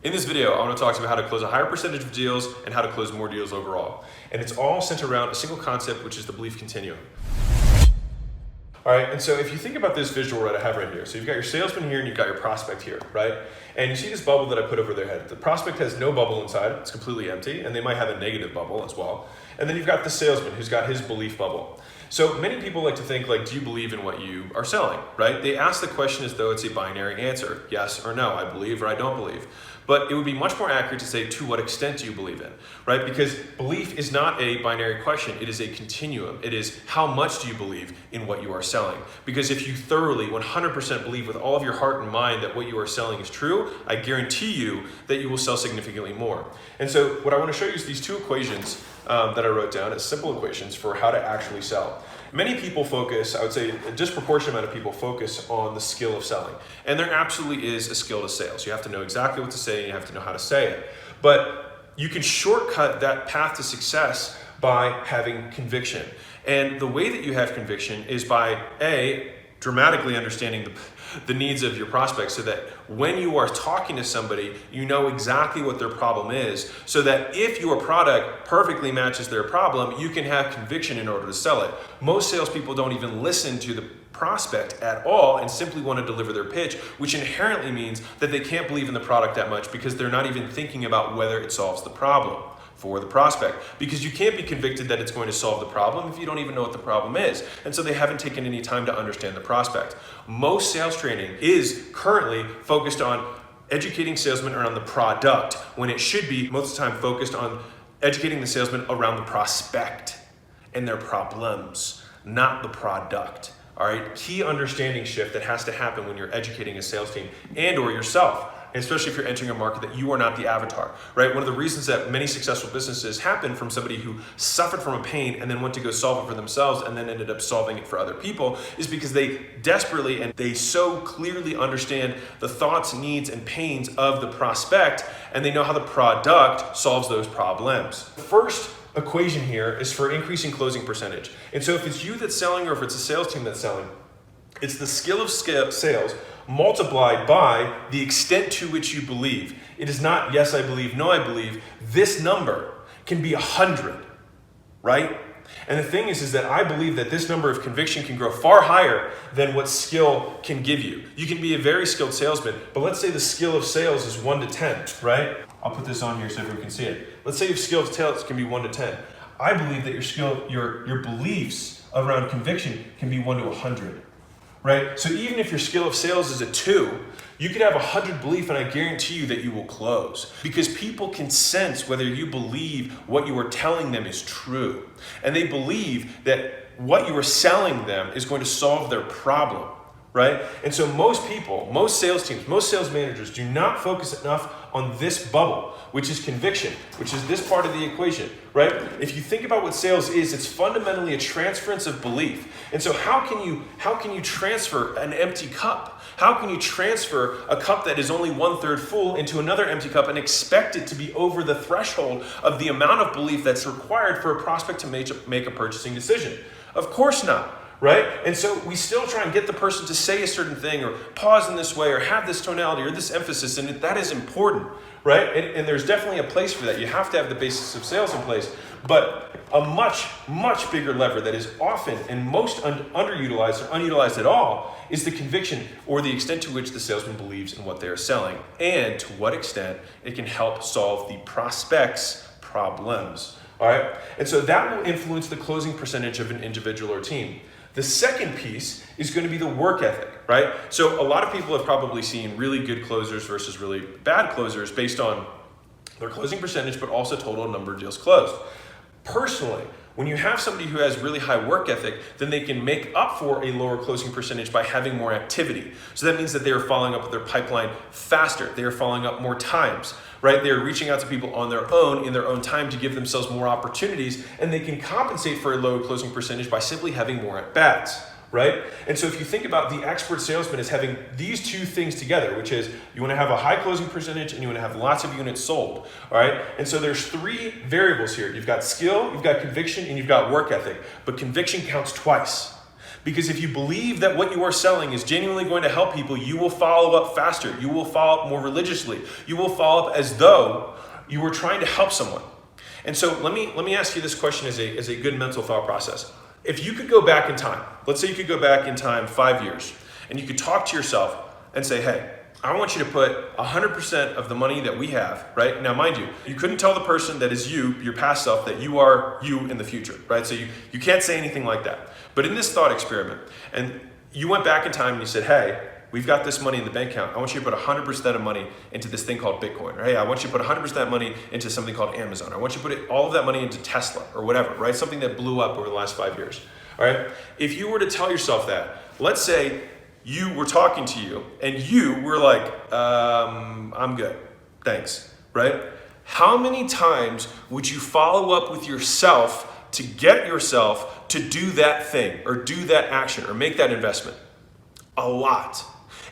In this video, I want to talk to you about how to close a higher percentage of deals and how to close more deals overall. And it's all centered around a single concept, which is the belief continuum. All right, and so if you think about this visual that I have right here, so you've got your salesman here and you've got your prospect here, right? And you see this bubble that I put over their head. The prospect has no bubble inside, it's completely empty, and they might have a negative bubble as well. And then you've got the salesman who's got his belief bubble. So many people like to think, like, do you believe in what you are selling, right? They ask the question as though it's a binary answer, yes or no, I believe or I don't believe. But it would be much more accurate to say, to what extent do you believe in, right? Because belief is not a binary question, it is a continuum. It is how much do you believe in what you are selling? Because if you thoroughly, 100% believe with all of your heart and mind that what you are selling is true, I guarantee you that you will sell significantly more. And so what I want to show you is these two equations that I wrote down as simple equations for how to actually sell. Many people focus, I would say a disproportionate amount of people focus on the skill of selling. And there absolutely is a skill to sales. You have to know exactly what to say and you have to know how to say it. But you can shortcut that path to success by having conviction. And the way that you have conviction is by dramatically understanding the needs of your prospects, so that when you are talking to somebody, you know exactly what their problem is, so that if your product perfectly matches their problem, you can have conviction in order to sell it. Most salespeople don't even listen to the prospect at all and simply want to deliver their pitch, which inherently means that they can't believe in the product that much because they're not even thinking about whether it solves the problem for the prospect, because you can't be convicted that it's going to solve the problem if you don't even know what the problem is. And so they haven't taken any time to understand the prospect. Most sales training is currently focused on educating salesmen around the product, when it should be most of the time focused on educating the salesman around the prospect and their problems, not the product. All right, key understanding shift that has to happen when you're educating a sales team and or yourself. Especially if you're entering a market that you are not the avatar, right? One of the reasons that many successful businesses happen from somebody who suffered from a pain and then went to go solve it for themselves and then ended up solving it for other people is because they desperately and they so clearly understand the thoughts, needs, and pains of the prospect, and they know how the product solves those problems. The first equation here is for increasing closing percentage. And so if it's you that's selling or if it's a sales team that's selling, it's the skill of sales multiplied by the extent to which you believe. It is not yes, I believe, no, I believe. This number can be 100, right? And the thing is that I believe that this number of conviction can grow far higher than what skill can give you. You can be a very skilled salesman, but let's say the skill of sales is 1 to 10, right? I'll put this on here so everyone can see it. Let's say your skill of sales can be 1 to 10. I believe that your beliefs around conviction can be 1 to 100. Right? So even if your skill of sales is a 2, you could have 100 belief and I guarantee you that you will close. Because people can sense whether you believe what you are telling them is true. And they believe that what you are selling them is going to solve their problem. Right? And so most people, most sales teams, most sales managers do not focus enough on this bubble, which is conviction, which is this part of the equation, right? If you think about what sales is, it's fundamentally a transference of belief. And so how can you transfer an empty cup? How can you transfer a cup that is only 1/3 full into another empty cup and expect it to be over the threshold of the amount of belief that's required for a prospect to make a purchasing decision? Of course not. Right? And so we still try and get the person to say a certain thing or pause in this way or have this tonality or this emphasis, and that is important, right? And there's definitely a place for that. You have to have the basics of sales in place, but a much, much bigger lever that is often and most underutilized or unutilized at all is the conviction or the extent to which the salesman believes in what they're selling and to what extent it can help solve the prospect's problems. All right? And so that will influence the closing percentage of an individual or team. The second piece is going to be the work ethic, right? So a lot of people have probably seen really good closers versus really bad closers based on their closing percentage, but also total number of deals closed. Personally, when you have somebody who has really high work ethic, then they can make up for a lower closing percentage by having more activity. So that means that they are following up with their pipeline faster. They are following up more times, right? They're reaching out to people on their own in their own time to give themselves more opportunities, and they can compensate for a low closing percentage by simply having more at-bats, right? And so if you think about the expert salesman as having these two things together, which is you want to have a high closing percentage and you want to have lots of units sold, all right? And so there's 3 variables here. You've got skill, you've got conviction, and you've got work ethic, but conviction counts twice. Because if you believe that what you are selling is genuinely going to help people, you will follow up faster. You will follow up more religiously. You will follow up as though you were trying to help someone. And so let me ask you this question as a good mental thought process. If you could go back in time, let's say you could go back in time 5 years, and you could talk to yourself and say, hey, I want you to put 100% of the money that we have, right? Now, mind you, you couldn't tell the person that is you, your past self, that you are you in the future, right? So you can't say anything like that. But in this thought experiment, and you went back in time and you said, hey, we've got this money in the bank account. I want you to put 100% of money into this thing called Bitcoin. Or, hey, I want you to put 100% of that money into something called Amazon. I want you to put all of that money into Tesla or whatever, right? Something that blew up over the last 5 years, all right? If you were to tell yourself that, let's say you were talking to you and you were like, I'm good, thanks, right? How many times would you follow up with yourself to get yourself to do that thing or do that action or make that investment? A lot.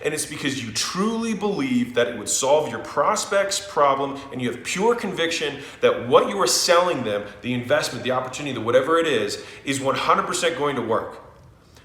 And it's because you truly believe that it would solve your prospect's problem, and you have pure conviction that what you are selling them, the investment, the opportunity, whatever it is 100% going to work.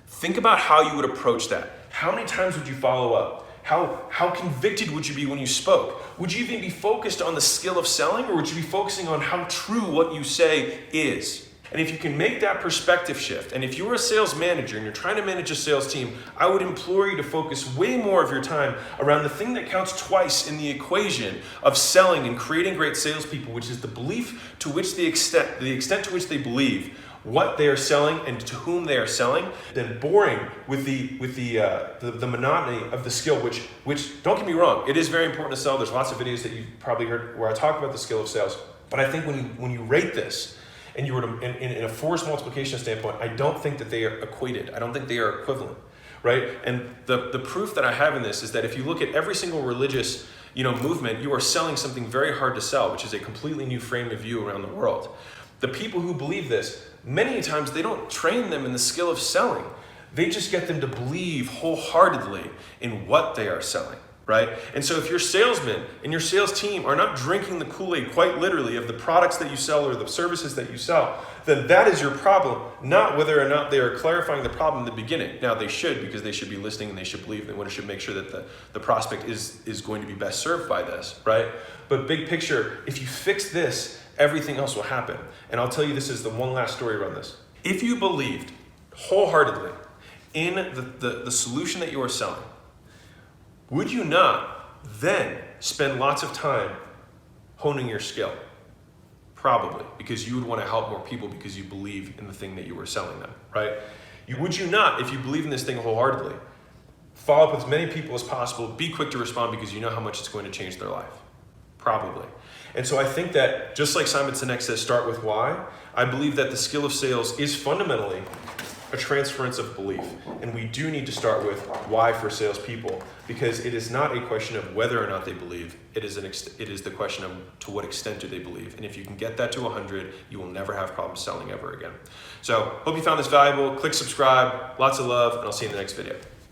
Think about how you would approach that. How many times would you follow up? How convicted would you be when you spoke? Would you even be focused on the skill of selling, or would you be focusing on how true what you say is? And if you can make that perspective shift, and if you're a sales manager and you're trying to manage a sales team, I would implore you to focus way more of your time around the thing that counts twice in the equation of selling and creating great salespeople, which is the belief to which the extent to which they believe what they are selling and to whom they are selling, than boring with the monotony of the skill, which don't get me wrong, it is very important to sell. There's lots of videos that you've probably heard where I talk about the skill of sales. But I think when you rate this, and you were to, in a force multiplication standpoint, I don't think that they are equated. I don't think they are equivalent, right? And the proof that I have in this is that if you look at every single religious movement, you are selling something very hard to sell, which is a completely new frame of view around the world. The people who believe this, many times they don't train them in the skill of selling. They just get them to believe wholeheartedly in what they are selling. Right? And so if your salesmen and your sales team are not drinking the Kool-Aid quite literally of the products that you sell or the services that you sell, then that is your problem, not whether or not they are clarifying the problem in the beginning. Now they should, because they should be listening and they should believe, and they should make sure that the prospect is going to be best served by this, right? But big picture, if you fix this, everything else will happen. And I'll tell you, this is the one last story around this. If you believed wholeheartedly in the solution that you are selling, would you not then spend lots of time honing your skill? Probably, because you would want to help more people because you believe in the thing that you were selling them, right? Would you not, if you believe in this thing wholeheartedly, follow up with as many people as possible, be quick to respond because you know how much it's going to change their life? Probably. And so I think that, just like Simon Sinek says, start with why, I believe that the skill of sales is fundamentally a transference of belief. And we do need to start with why for salespeople, because it is not a question of whether or not they believe. It is the question of to what extent do they believe. And if you can get that to 100, you will never have problems selling ever again. So hope you found this valuable. Click subscribe. Lots of love, and I'll see you in the next video.